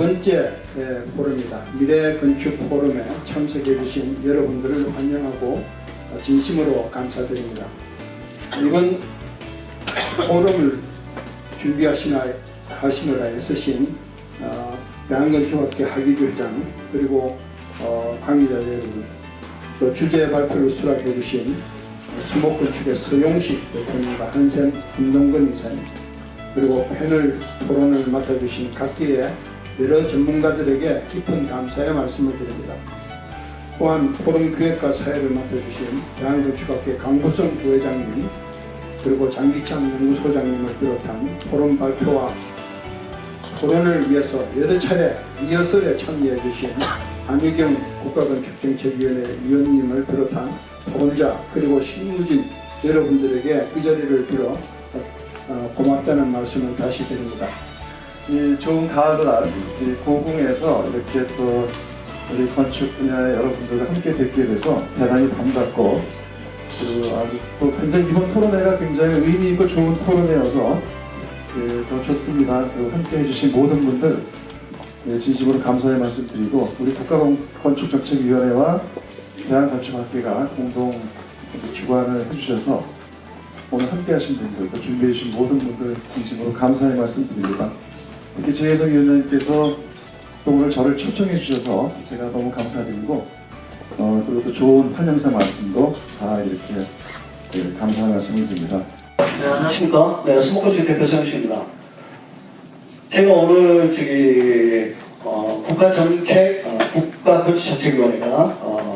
번째 포럼이다. 미래건축 포럼에 참석해 주신 여러분들을 환영하고 진심으로 감사드립니다. 이번 포럼을 준비하시느라 애쓰신 대한건축학회 하기주 회장, 그리고 관계자 여러분, 또 주제 발표를 수락해 주신 수목건축의 서용식 대표님과 한샘 김동건 이사님, 그리고 패널 토론을 맡아주신 각계의 여러 전문가들에게 깊은 감사의 말씀을 드립니다. 또한 포럼 기획과 사회를 맡아주신 대한건축학회 강부성 부회장님, 그리고 장기창 연구소장님을 비롯한 포럼 발표와 토론을 위해서 여러 차례 리허설에 참여해 주신 안유경 국가건축정책위원회 위원님을 비롯한 토론자, 그리고 실무진 여러분들에게 이 자리를 빌어 고맙다는 말씀을 다시 드립니다. 이 좋은 가을날 고궁에서 이렇게 또 우리 건축 분야의 여러분들과 함께 뵙게 돼서 대단히 반갑고, 그리고 아주 또 굉장히 이번 토론회가 굉장히 의미 있고 좋은 토론회여서 더 좋습니다. 그리고 함께 해주신 모든 분들 진심으로 감사의 말씀드리고, 우리 국가건축정책위원회와 대한건축학회가 공동 주관을 해주셔서 오늘 함께 하신 분들, 또 준비해 주신 모든 분들 진심으로 감사의 말씀드립니다. 이렇게 재혜성 위원장님께서 또 오늘 저를 초청해 주셔서 제가 너무 감사드리고, 그리고 또 좋은 환영사 말씀도 다 이렇게 감사의 말씀을 드립니다. 네, 안녕하십니까. 네, 수목건축 대표 서영식입니다. 제가 오늘 국가건축정책위원회가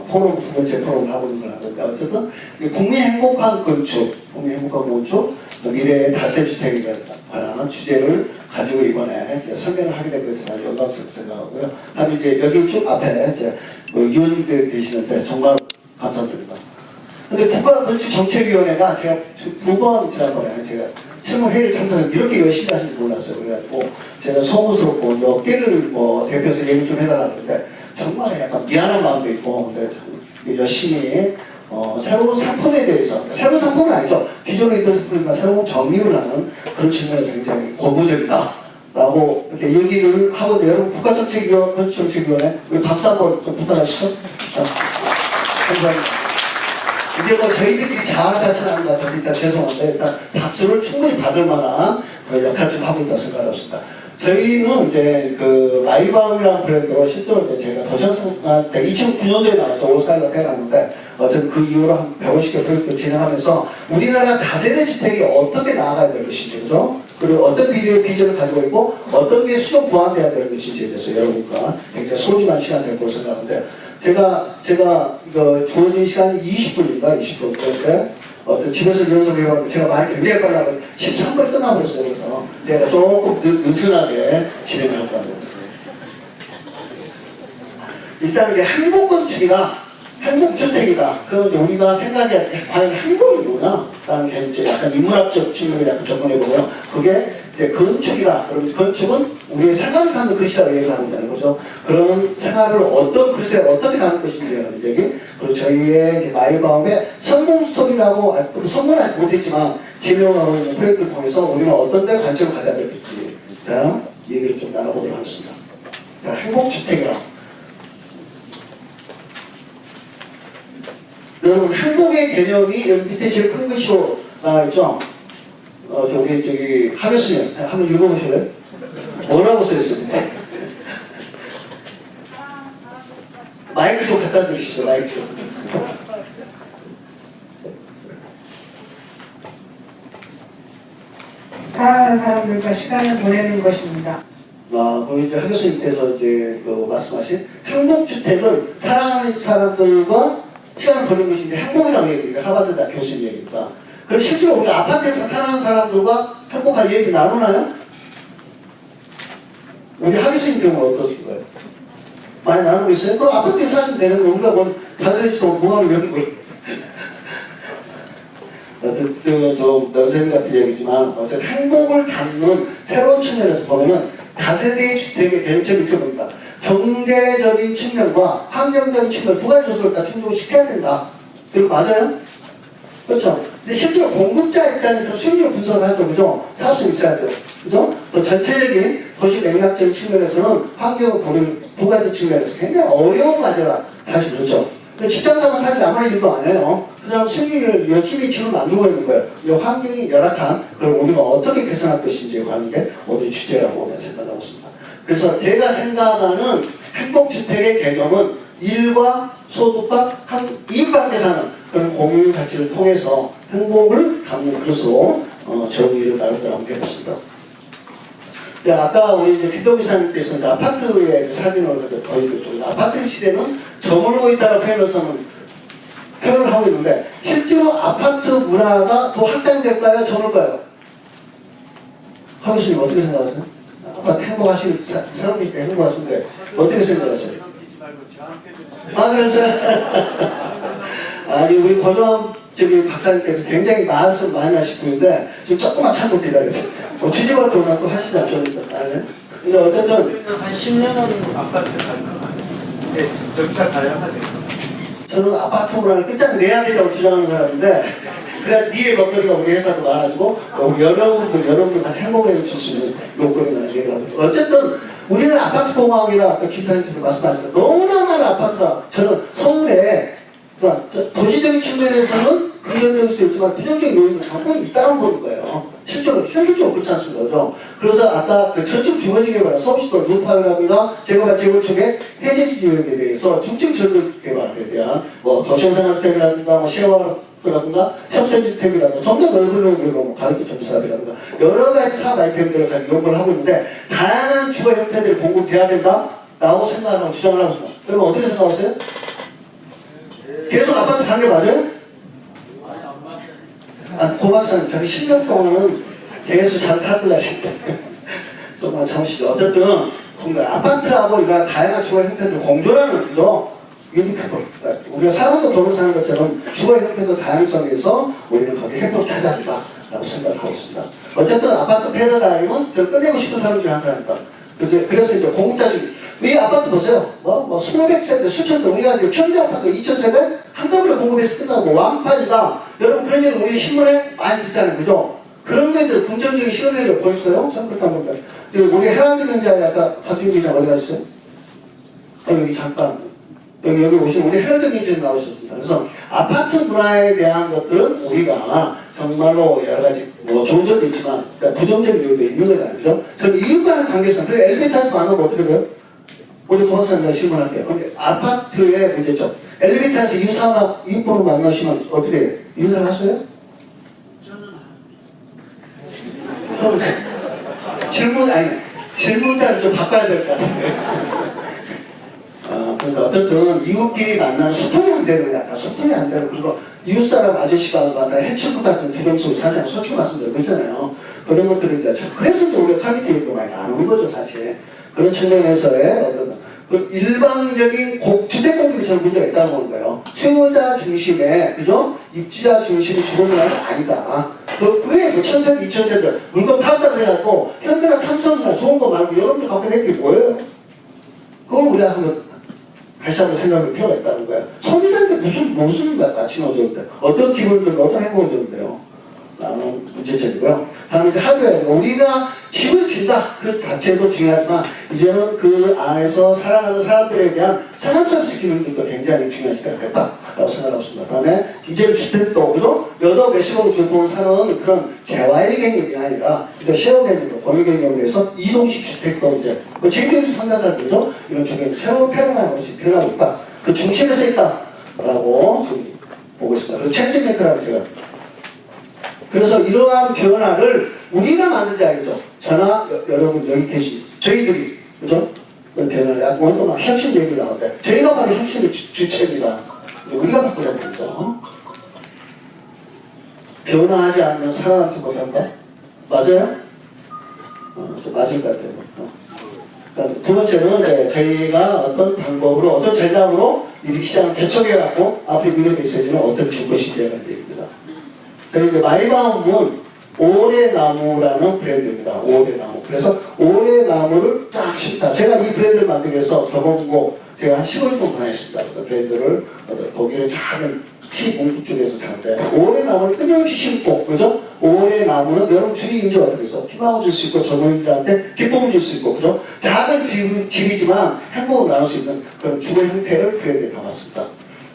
포럼 두 번째 포럼을 하고 있는 걸 하는데, 어쨌든 국민행복한 건축, 미래의 다세주택에 관한 주제를 가지고 이번에 설명을 하게 된 것이 아주 영광스럽게 생각하고요. 다음에 이제 여기 쭉 앞에 위원님들 계시는데 정말 감사드립니다. 근데 국가건축정책위원회가 제가 두 번 지난번에 제가 실무회의를 참석해서 이렇게 열심히 하시는지 몰랐어요. 그래가지고 제가 소무스럽고 몇 개를 대표해서 얘기 좀 해달라는데 정말 약간 미안한 마음도 있고, 근데 열심히 새로운 상품에 대해서, 새로운 상품은 아니죠. 기존에 있던 상품이지만 새로운 정리를 하는 그런 측면에서 굉장히 고무적이다 라고 이렇게 얘기를 하고, 여러분 국가정책위원회 우리 박수 한번 좀 부탁하시죠. 감사합니다. 이게 저희들끼리 자학하지는 않은 것 같아서 일단 죄송한데, 일단 박수를 충분히 받을 만한 역할을 좀 하고 있다고 생각했습니다. 저희는 이제 마이바움이라는 브랜드로 실제로 이제 제가 도시락할 때 2009년도에 나왔던 오스카이가 태어났는데, 어쨌든 그 이후로 한 150개 프로젝트를 진행하면서 우리나라 다세대 주택이 어떻게 나아가야 될 것인지, 그죠? 그리고 어떤 비전을 가지고 있고 어떤 게 수용 보완돼야 될 것인지에 대해서 여러분과 굉장히 소중한 시간이 될 것을 생각하는데, 제가 주어진 시간이 20분인가 20분. 그런데 집에서 연습해봤는데 제가 말이 굉장히 빨라서 13분에 끝나버렸어요. 그래서 제가 조금 느슨하게 진행을 할 겁니다. 일단 이게 행복건축이라 행복주택이다. 그런데 우리가 생각할 때 과연 행복이 뭐냐? 라는 게 이제 약간 인문학적 측면에 약간 접근해보고요. 그게 이제 건축이다. 그럼 건축은 우리의 생각을 갖는 것이라고 얘기를 하고 있잖아요. 그래서 그런 생활을 어떻게 가는 것인지라는 얘기. 그리고 저희의 마이바움의 성공 스토리라고, 성공은 아직 못했지만, 진행하고 있는 프로젝트를 통해서 우리는 어떤 데 관점을 가져야 될지, 얘기를 좀 나눠보도록 하겠습니다. 행복주택이라. 여러분, 행복의 개념이 여기 밑에 제일 큰 것으로 나와있죠? 저기 하교수님, 한번 읽어보실래요? 뭐라고 써있습니까? 마이크 좀 갖다 드리시죠, 마이크 좀. 사랑하는 사람들과 시간을 보내는 것입니다. 그럼 이제 하교수님께서 이제 말씀하신 행복주택은 사랑하는 사람들과 시간을 보내는 것인데 행복이라고 얘기해요. 하버드 대학 교수님 얘기니까. 그럼 실제로 우리 아파트에서 사는 사람들과 행복한 얘기 나누나요? 우리 하교수님 경우는 어떠신가요? 많이 나누고 있어요? 그럼 아파트에서 사시면 되는데 우리가 뭐 다세지도 뭐하는 왜 거예요? 어쨌든 좀 너쌤 같은 얘기지만 어쨌든 행복을 담는 새로운 측면에서 보면은 다세대 주택의 대응점이 이렇게 보입니다. 경제적인 측면과 환경적인 측면 두 가지 요소를 다 충족시켜야 된다. 이거 맞아요? 그렇죠. 근데 실제로 공급자 입장에서 수익률 분석을 하죠. 그죠? 사업성이 있어야 돼요. 그죠? 또 전체적인 도시 맥락적인 측면에서는 환경을 보는 두 가지 측면에서 굉장히 어려운 과제가 사실 그렇죠. 근데 직장사는 사실 아무런 일도 안 해요. 그냥 수익률을 열심히 지금 만들고 있는 거예요. 이 환경이 열악한 그걸 우리가 어떻게 개선할 것인지에 관한 게 오늘 주제라고 생각하고 있습니다. 그래서 제가 생각하는 행복주택의 개념은 일과 소득과 이익관계에서 하는 그런 공유 가치를 통해서 행복을 담는 그릇으로 정의를 나누도록 해봤습니다. 아까 우리 이제 김동희 사님께서 이제 아파트의 사진을 보여줬죠. 아파트 시대는 저물고 있다는 표현을 하고 있는데 실제로 아파트 문화가 더 확장될까요? 저물까요? 하우 교수님 어떻게 생각하세요? 아파트 행복하시는 사람들이 행복하신데 어떻게 생각하세요? 그래서 아니 우리 권영 박사님께서 굉장히 말씀 많이 하실 분인데 지금 조금만 참고 기다렸어요. 취직할 때 오늘 또 하시지 않습니까? 근데 어쨌든 한 10년은 아파트 가요. 네, 적자 다양하네요. 저는 아파트 문화를 끝장내야 된다고 주장하는 사람인데 그래야 미래 먹거리가 우리 회사도 많아지고 여러분들 다 행복해질 수 있는 요건이 얘기합니다. 어쨌든 우리는 아파트 공항이라 아까 김사님께서 말씀하셨던 너무나 많은 아파트가 저는 서울에 도시적인 측면에서는 긍정적일 수 있지만 부정적인 요인이 상당히 있다는 걸 거예요. 실제로 현실적으로 그렇지 않습니다. 그래서 아까 그 저층 주거지 개발, 서비스도 뉴타운이라든가 제가 재건축의 해제 지역에 대해서 중층 전력 개발에 대한 도시생활주택이라든가 쉐어라든가 협세주택이라든가 점점 넓은 의미로 가격대 점사업이라든가 여러 가지 사업 아이템들을 가지고 연구를 하고 있는데 다양한 주거 형태들이 공급돼야 된다라고 생각하고 주장을 하고 있습니다. 여러분 어떻게 생각하세요? 계속 아파트 가는 게 맞아요? 고박사님, 저희 10년 동안은 계속 잘 살고 하실 때. 조금만 참으시죠. 어쨌든, 아파트하고 이런 다양한 주거 형태들 공존하는 거죠. 우리가 사람도 돈을 사는 것처럼 주거 형태도 다양성에서 우리는 거기 행복을 찾아야 된다라고 생각하고 있습니다. 어쨌든 아파트 패러다임은 별 끝내고 싶은 사람 중에 한 사람이다. 그래서 이제 공급자중, 이 아파트 보세요. 수백 세대, 수천 대, 우리가 이제 평균 아파트 2,000세대 한꺼번에 공급해서 끝나고 왕판이다. 여러분 그런 얘기 우리 신문에 많이 듣잖아요. 그죠? 그런 게 이제 긍정적인 실험들을 보였어요. 참 그렇다 보니까. 우리 헤란드 경제에 아까 박준 기자 어디 가셨어요? 여기 잠깐. 여기 오시면 우리 헤란드 경제에 나오셨습니다. 그래서 아파트 문화에 대한 것들은 우리가 정말로 여러 가지 좋은 점도 있지만 그러니까 부정적인 요인도 있는 거잖아요. 그죠? 저는 이웃과는 관계성. 그래서 엘리베이터에서 만나면 어떻게 돼요? 우리 도화사님과 질문할게요. 근데 아파트의 문제점. 엘리베이터에서 이웃분을 만나시면 어떻게 해요? 인사를 하세요? 저는 질문자를 좀 바꿔야 될 것 같아요. 그래서 어쨌든 이웃끼리 만나는 소통이 안 되는 거야. 소통이 안 되는 그리고 이웃사람 아저씨가 만나 해치고 같은 주병수 사장 솔직히 말씀드리고 있잖아요. 그런 것들을 이제 그래서 우리가 퀄리티도 많이 나누는 거죠, 사실. 그런 측면에서의 어떤 일방적인 주택 공급이 전 문제가 있다고 보는 거예요. 수요자 중심의, 그죠? 입주자 중심의 주거문화는 아니다. 그게 1,000세대, 2,000세대 물건 팔았다고 해갖고 현대나 삼성이나 좋은 거 말고 여러분들 갖고 있는 게 뭐예요? 그걸 우리가 한번 다시 한번 생각할 필요가 있다는 거예요. 소비자한테 무슨 가치가 어려운데 어떤 기분을 들고 어떤 행복을 들는데요? 라는 문제점이고요. 다음에 이제 하드웨어. 우리가 집을 진다. 그 자체도 중요하지만 이제는 그 안에서 살아가는 사람들에 대한 생활 서비스 기능들도 굉장히 중요한 시대가 됐다라고 생각하고 있습니다. 다음에 이제 주택도 그죠? 몇십억 주택을 사는 그런 재화의 개념이 아니라 이제 쉐어 개념으로 공유 개념으로 해서 이동식 주택도 이제 지금까지 상가자들도 이런 주택이 새로운 패러다임으로 변하고 있다. 그 중심에서 있다라고 보고 있습니다. 그래서 체인지 메이커라고 제가 그래서 이러한 변화를 우리가 만들지 알죠. 저나 여러분 여기 계신 저희들이 그죠? 변화를 오늘 혁신 얘기 나오는데 저희가 바로 혁신의 주체입니다. 우리가 바꾸려는 거죠. 변화하지 않으면 살아남지 못한다? 맞아요? 좀 맞을 것 같아요. 그러니까 두 번째는 저희가 어떤 방법으로 어떤 전략으로 이 시장을 개척해갖고 앞에 미래 메시지는 어떻게 줄 것인지에 대한 얘기입니다. 그리고 마이바움은 오래나무라는 브랜드입니다. 오래나무. 그래서 오래나무를 쫙 심다. 제가 이 브랜드를 만들기 위해서 저번고 제가 한 15일 동안 했습니다. 그 브랜드를 독일의 작은 특히 공부 쪽에서 잘돼. 5월의 나무를 끊임없이 심고, 그죠? 5월의 나무는 여러분 주위 인재가 어떻게 있어? 희망을 줄 수 있고, 젊은이들한테 기쁨을 줄 수 있고, 그죠? 작은 집이지만 행복을 나눌 수 있는 그런 주거 형태를 표현해 담았습니다.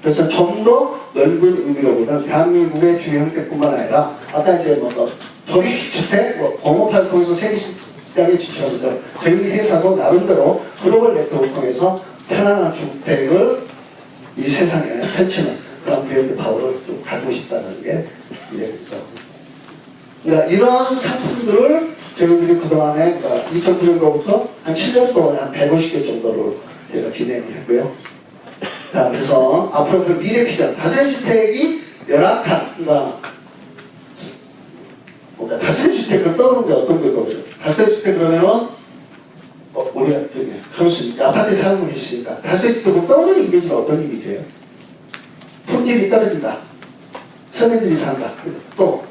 그래서 좀 더 넓은 의미로 보면 대한민국의 주거 형태뿐만 아니라 아까 이제 뭐 도립주택, 공업화를 통해서 세계시장에 진출하면서 저희 회사도 나름대로 글로벌 네트워크를 통해서 편안한 주택을 이 세상에 펼치는 그런 브랜드 파워를 좀 가지고 싶다는 게 이해입니다. 그러니까 이런 상품들을 저희들이 그동안에 2009년도부터 한 7년 동안에 한 150개 정도를 제가 진행을 했고요. 자, 그래서 앞으로 그 미래 비전, 다세대주택이 열악한, 그러니까 다세대주택을 떠오르는 게 어떤 거거든요. 다세대주택 그러면은 우리가 저기 하면서 아파트에 사는 분이 있으니까 다세대주택을 떠오르는 이미지가 어떤 이미지예요? 품질이 떨어진다. 서민들이 산다. 또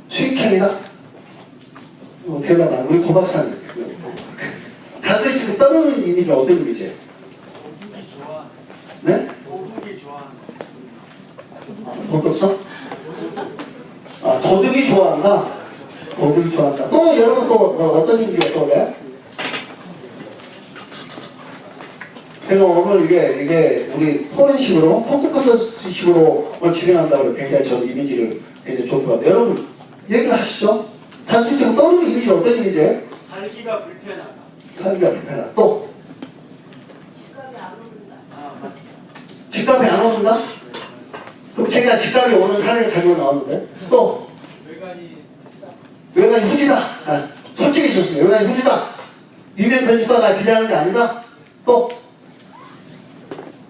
수익형이다. 대단한 우리 고박사님. 다세대주택 떠오르는 이미지가 어떤 이미지예요? 네? 도둑이 좋아하는 도둑성? 아, 도둑이 좋아한다? 도둑이 좋아한다. 또 여러분 또 어떤 얘기가 떠올라요? 제가 오늘 이게 우리 토론식으로, 포토컨테스트식으로 진행한다고 굉장히 저는 이미지를 굉장히 좋게 봤는데 여러분 얘기를 하시죠? 다시 지금 떠오르는 이미지가 어떤 이미지예요? 살기가 불편하다. 살기가 불편하다. 또? 아, 집값이 안 오른다? 그럼 제가 집값이 오는 사례를 가지고 나왔는데 또? 외관이 후지다. 아, 솔직히 있었습니다. 외관이 후지다. 유명 건축가가 기대하는 게 아니다. 또?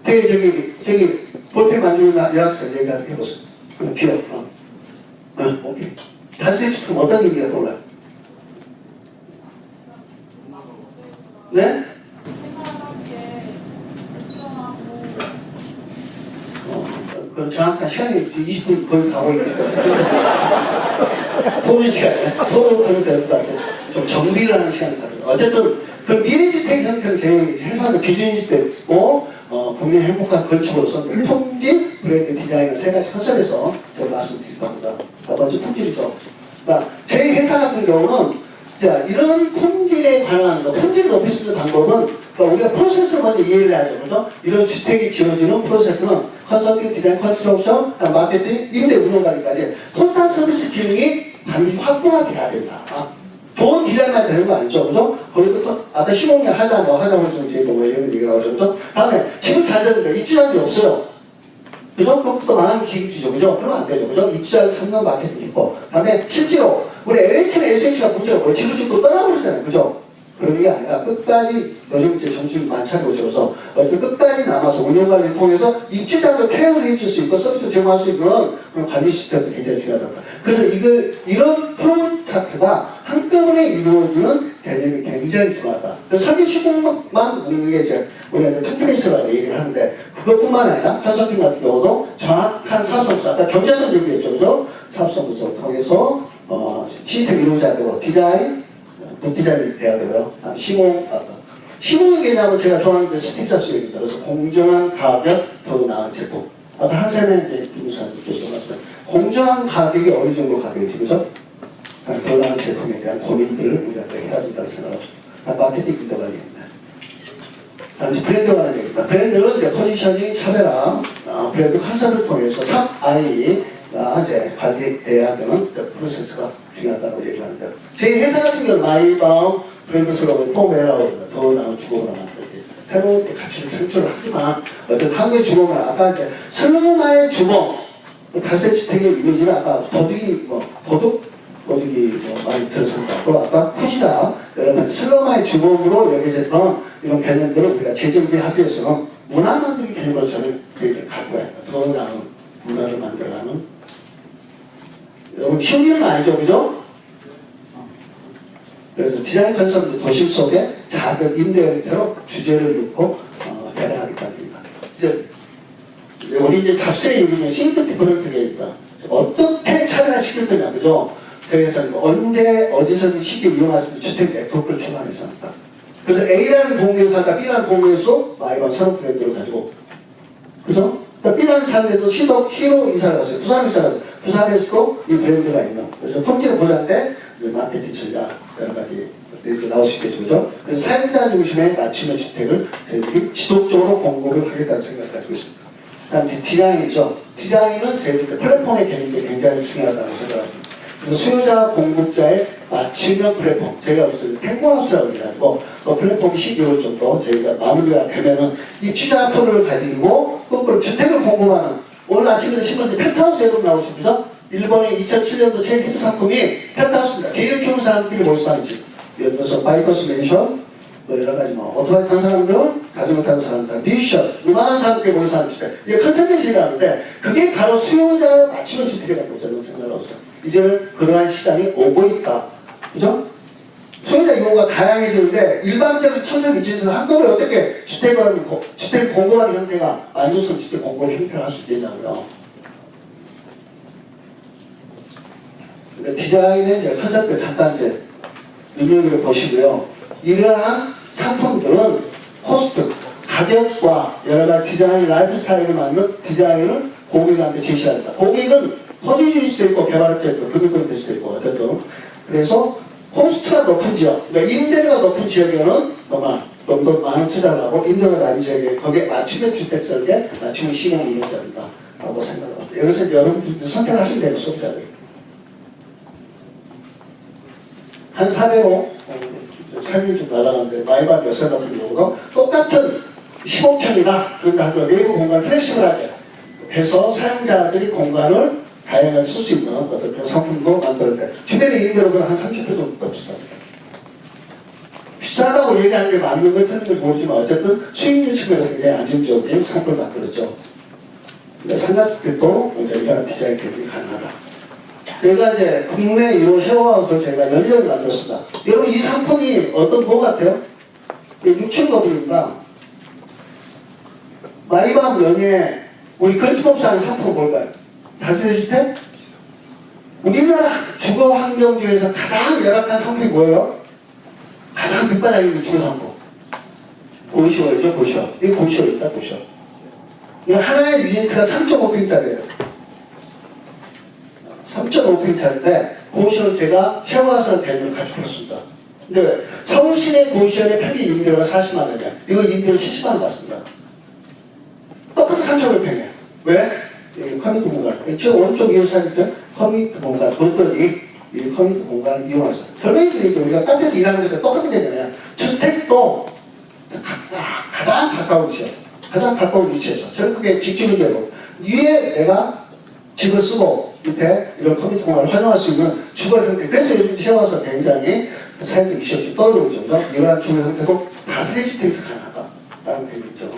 저기 볼펜 만지는 여학생 얘기 한번 해보세요. 귀여워. 오케이. 다세대주택 어떤 의미가 떠올라요? 네? 그럼 정확한 시간이 20분 거의 가고 있는데 토론 시간이야. 토론하면서 좀 정비를 하는 시간이 가죠. 어쨌든 그 미래주택 형태를 제일 해석하는 기준이 있고 국민 행복한 건축으로서 품질, 브랜드 디자인을 세 가지 컨셉에서 제가 말씀드릴 겁니다. 첫 번째 품질이죠. 그러니까 저희 회사 같은 경우는 자, 이런 품질에 관한 품질을 높일 수 있는 방법은 우리가 프로세스를 먼저 이해를 해야죠. 그죠? 이런 주택이 지어지는 프로세스는 컨설팅, 디자인, 컨스트럭션, 마케팅, 임대 운영까지 토탈 서비스 기능이 반드시 확보가 돼야 된다. 좋은 디자인만 되는 거 아니죠. 그죠? 거기도 또, 아까 시공이 하자고 저희도 뭐 이런 얘기가 나오죠. 다음에 집을 잘 되는데 입주자들이 없어요. 그죠? 그럼 또 망하는 기입주죠. 그죠? 그러면 안 되죠. 그죠? 입주자를 찾는 마케팅 있고. 다음에 실제로 우리 LH나 SH가 문제가 뭐예요? 집을 짓고 떠나버리잖아요. 그죠? 그런 게 아니라 끝까지 요즘 이제 정신을 많이 차리고 있어서 끝까지 남아서 운영관리를 통해서 입주자도 케어를 해줄 수 있고 서비스 제공할 수 있는 그런 관리 시스템도 굉장히 중요하다. 그래서 이런 프로젝트가 한꺼번에 이루어지는 개념이 굉장히 중요하다. 그래서 설계 시공만 묻는 게 이제 우리가 이제 템플릿이라고 얘기를 하는데 그것뿐만 아니라 컨설팅 같은 경우도 정확한 사업성수, 아까 경제성 얘기했죠. 그죠? 사업성수를 통해서 시스템 이루어져야 되고 디자인, 디자인이 돼야 되고요. 시공 개념은 제가 좋아하는 게 스티브 잡스 얘기입니다. 그래서 공정한 가격, 더 나은 제품. 아까 한샘의 이제 김무사님께서 말씀하셨어요. 공정한 가격이 어느 정도 가격이지, 그죠? 더 나은 제품에 대한 고민들을 우리가 해야 된다고 생각합니다. 마케팅 인터벌리입니다. 다음에 브랜드 관련 얘기입니다. 브랜드는 이제 포지셔닝, 차별화, 브랜드 컨셉을 통해서 삽아이가 이제 관리돼야 되는 프로세스가 중요하다고 얘기하는데 저희 회사 같은 경우는 마이바움 브랜드 슬로건 폼웨어라고 합니다. 더 나은 주거를 만들기 새로운 가치를 창출을 하지만 어쨌든 한국의 주거는 아까 이제 슬로마의 주거 다세대주택의 이미지는 아까 도둑이 많이 들었습니다. 또 아까 푸시다 여러분 슬로마의 주거로 여겨졌던 이런 개념들을 우리가 재정비하기 위해서는 문화 만들기 개념으로 저는 그 얘기를 갖고 와요. 더 나은 문화를 만들어가는 여러분 쉬운 일은 아니죠, 그죠? 그래서 디자인 컨셉트 도심 속에 작은 임대 형태로 주제를 놓고 해당하겠답니다. 이제 우리 이제 잡스의 얘기는 싱크티 프로젝트가 있다. 어떻게 차별화시킬 거냐, 그죠? 그래서 언제 어디서든 쉽게 이용할 수 있는 주택 네트워크를 추구하면서 합니다. 그래서 A라는 공개사가 B라는 공개소 마이번 산업 브랜드를 가지고, 그죠? B라는 사람들도 히로 이사를 갔어요. 부산 이사를 갔어요. 부산에서도 이 브랜드가 있는. 그래서 품질 보장대 마케팅 전략 여러 가지 것들이 나올 수 있겠죠. 그죠? 그래서 사용자 중심의 맞춤형 주택을 저희들이 지속적으로 공급을 하겠다는 생각을 가지고 있습니다. 다음 디자인이죠. 디자인은 저희들 플랫폼의 개념이 굉장히 중요하다고 생각합니다. 그래서 수요자 공급자의 맞춤형 플랫폼, 저희가 무슨 탱고하우스라고 해가지고 플랫폼이 12월 정도 저희가 마무리가 되면은 이 취자 토를 가지고 거꾸로 주택을 공급하는, 오늘 아침에 신문에 펜트하우스 앨범 나오십니다. 일본의 2007년도 제일 히트 상품이 펜트하우스입니다. 개를 키우는 사람들이 뭘 사는지, 예를 들어서 바이커스 맨션, 여러 가지 오토바이 타는 사람들은 자전거 타는 사람들, 뮤지션, 음악하는 사람들이 뭘 사는지, 이게 컨센트레이션이라는데 그게 바로 수요자의 맞춤형 주택이라고 저는 생각하고 있어요. 이제는 그러한 시장이 오고 있다. 그죠? 소유자 이용가 다양해지는데 일반적인 천적 위치에서는 한꺼번에 어떻게 주택 공급하는 형태가 만족스러운 주택 공급 형태를 할 수 있겠냐고요. 그러니까 디자인의 이제 컨셉을 잠깐 이제 눈여겨 보시고요. 이러한 상품들은 코스트, 가격과 여러 가지 디자인 라이프 스타일에 맞는 디자인을 고객한테 제시한다. 고객은 소지주일 수도 있고 개발업체 있고 금융권이 될 수도 있고 어쨌든. 그래서 코스트가 높은 지역, 그러니까 임대료가 높은 지역에는 정말 좀 더 많은 투자를 하고 임대료가 낮은 지역에 거기에 맞춤형 주택 설계, 맞춤형 시공이 이루어진다 라고 생각합니다. 여기서 여러분들 선택을 하시면 되는 소비자들. 한 사례로 사진이 좀 날아가는데 마이반 여세 같은 경우도 똑같은 15평이나 그러니까 내부 공간을 플렉시블하게 해서 사용자들이 공간을 다양하게 쓸 수 있는 어떤 그런 상품도 만들 때 주변의 임대료는 한 30% 정도 더 비쌉니다. 비싸다고 얘기하는 게 맞는 걸 틀린 걸 모르지만 어쨌든 수익률 측면에서 굉장히 안정적인 상품을 만들었죠. 상가주택도 저희가 디자인 개발이 가능하다. 저희가 이제 국내 1호 쉐어하우스를 저희가 연령을 만들었습니다. 여러분 이 상품이 어떤 거 같아요? 6층 건물입니다. 마이밤 연예 우리 건축업소 하는 상품은 뭘까요? 다세대주택? 우리나라 주거 환경 중에서 가장 열악한 상품이 뭐예요? 가장 밑바닥인 주거 상품. 고시원이죠, 고시원. 이게 고시원입니다, 고시원. 이거 하나의 유니트가 3.5평짜리예요. 3.5평짜리인데 고시원 제가 쉐어하우스 대비를 가지고 근데 서울시내 고시원의 평균 임대료가 40만 원이야. 이거 임대료 70만 원 받습니다. 똑같은 3.5평이에요. 왜? 여기 커뮤니티 공간. 저 오른쪽 이웃사람들 커뮤니티 공간 봤더니 이 커뮤니티 공간을 이용해서 결국에 우리가 카페에서 일하는 것과 똑같은 데잖아요. 주택도 가장 가까운 지역, 가장 가까운 위치에서 결국에 집집을 되고 위에 내가 집을 쓰고 밑에 이런 커뮤니티 공간을 활용할 수 있는 주거 형태. 그래서 요즘 세워서 굉장히 사회적 이슈가 떠오르고 있죠. 이러한 주거 형태도 다세대 주택에서 가능하다라는点있죠.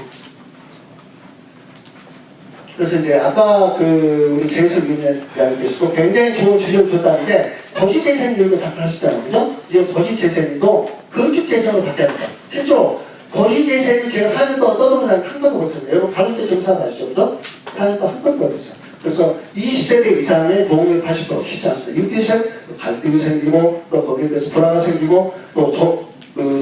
그래서 이제 아까 우리 제이슨 위원장님께서도 굉장히 좋은 주제를 줬다는데 도시재생 얘기도 잠깐 하셨잖아요. 그죠? 이제 도시재생도 건축재생으로 바뀌어야 합니다. 실제로 도시재생은 제가 4년 동안 떠들어보면 한 번도 못했어요. 여러분 다른 때 정사 아시죠? 그죠? 4년 동안 한 번도 못했어요. 그래서 20세대 이상의 도움을 80% 쉽지 않습니다. 인기세, 갈등이 생기고 또 거기에 대해서 불안가 생기고 또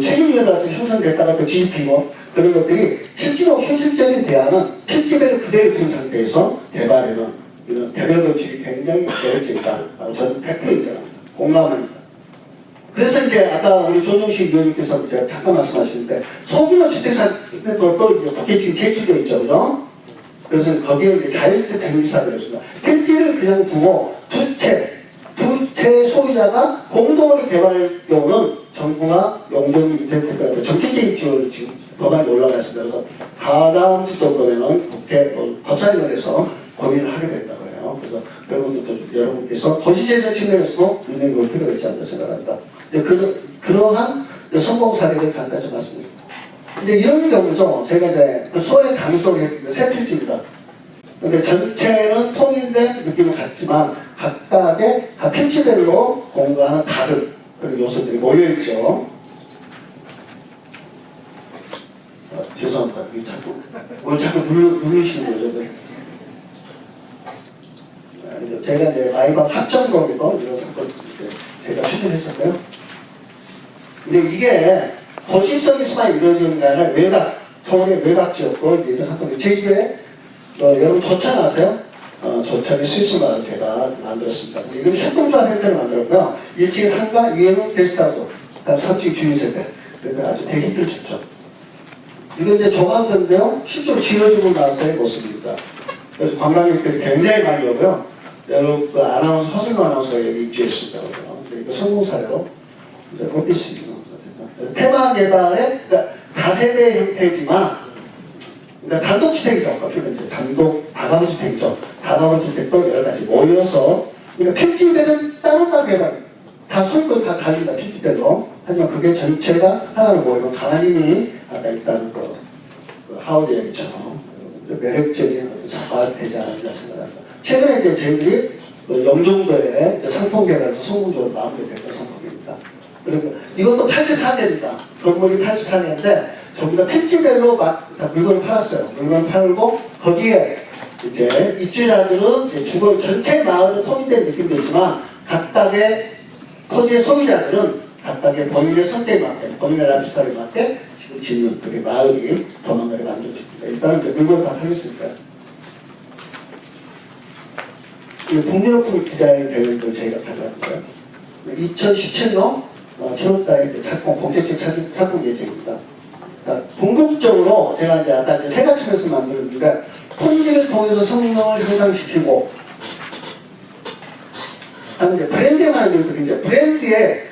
수익률이 형성됐다가 또 뒤집히고 그런 것들이 실제로 현실적인 대안은 필기배를 그대로 둔 상태에서 개발에는 이런 개별 건축이 굉장히 매력적이다. 저는 100% 인정합니다. 공감합니다. 그래서 이제 아까 우리 조정식 의원님께서 제가 잠깐 말씀하시는데 소규모 주택사도 또 이제 국회 지금 제출되어 있죠. 그죠? 그래서 거기에 이제 자율주택 대명사를 했습니다. 필기를 그냥 두고 두 채 소유자가 공동으로 개발할 경우는 정부가 용적률 인센티브가 정책적인 지원을 지금 법안이 올라갔습니다. 그래서 다다음 주 정도면은 국회 법사위원회에서 고민을 하게 된다고 해요. 그래서 여러분께서 도시재생 측면에서도 눈여겨볼 필요가 있지 않나 생각합니다. 그러한 성공 사례를 잠깐 좀 봤습니다. 근데 이런 경우죠. 제가 이제 소의 강속의 세 필지입니다. 근데 전체는 통일된 느낌을 갖지만 각각의 각 필지별로 공부하는 다른 그런 요소들이 모여있죠. 죄송합니다. 오늘 자꾸 누르시는 거죠. 제가 이제 마이밤 합정거기도 이런 사건 제가 추진했었고요. 근데 이게 도시성에서만 이루어지는 게 아니라 외곽, 서울의 외곽 지역도 이런 사건이 제주도에 여러분 조천 아세요? 조천이 스위스마을 제가 만들었습니다. 이건 협동조합 형태로 만들었고요. 1층에 상가, 위에는 게스트하우스, 그다음 3층 주민세대. 그러니까 아주 대히트를 쳤죠. 이건 이제 조각인데요. 실제로 지어지고 나서의 모습입니다. 그래서 관광객들이 굉장히 많이 오고요. 여러분 그 아나운서, 허승호 아나운서가 여기 입주했습니다. 이거 성공 사례로 이제 오피스입니다. 테마 개발의 그러니까 다세대 형태지만 그러니까 단독주택이죠. 그러니까 이제 다가구주택이죠. 다가구주택도 여러 가지 모여서 그러니까 필지별은 따로따로 개발 다 술것 다 달린다 필지별로. 하지만 그게 전체가 하나로 모이고 가만히 아까 있다는 그 하워드 얘기처럼 매력적인 사과가 되지 않았나 생각합니다. 최근에 이제 저희들이 영종도에 상품 개발에서 성공적으로 마무리됐던 상품입니다. 그리고 이것도 84년입니다. 건물이 84년인데 전부 다 필지별로 물건을 팔았어요. 물건을 팔고 거기에 이제 입주자들은 이제 주거 전체 마을은 통일된 느낌도 있지만 각각의 토지의 소유자들은 각각의 본인의 성격에 맞게, 본인의 라이프스타일에 맞게 짓는 그게 마을이 도망가게 만들어집니다. 일단은 이제 물건 다 팔렸으니까. 이 북유럽풍 디자인 대회도 저희가 가져왔고요. 2017년 7월달에 본격적 착공 예정입니다. 그러니까 궁극적으로 제가 이제 아까 이제 세 가지 것을 만들었는데 통일을 통해서 성능을 향상시키고 하는데 브랜딩하는 것들이 이제 브랜드에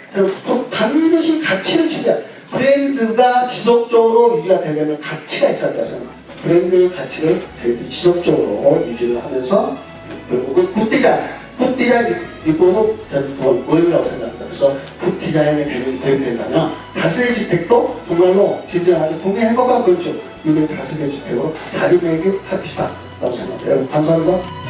반드시 가치를 추구해야 브랜드가 지속적으로 유지가 되려면 가치가 있어야 되잖아요. 브랜드 가치를 지속적으로 유지를 하면서 그리고 그 굿디자인 이거는 저는 모임이라고 생각합니다. 그래서 굿디자인에 대응된다면 다세대 주택도 정말로 진정하게 국민 행복한 건축 이걸 다세대 주택으로 자리매김 합시다 라고 생각합니다. 여러분 감사합니다.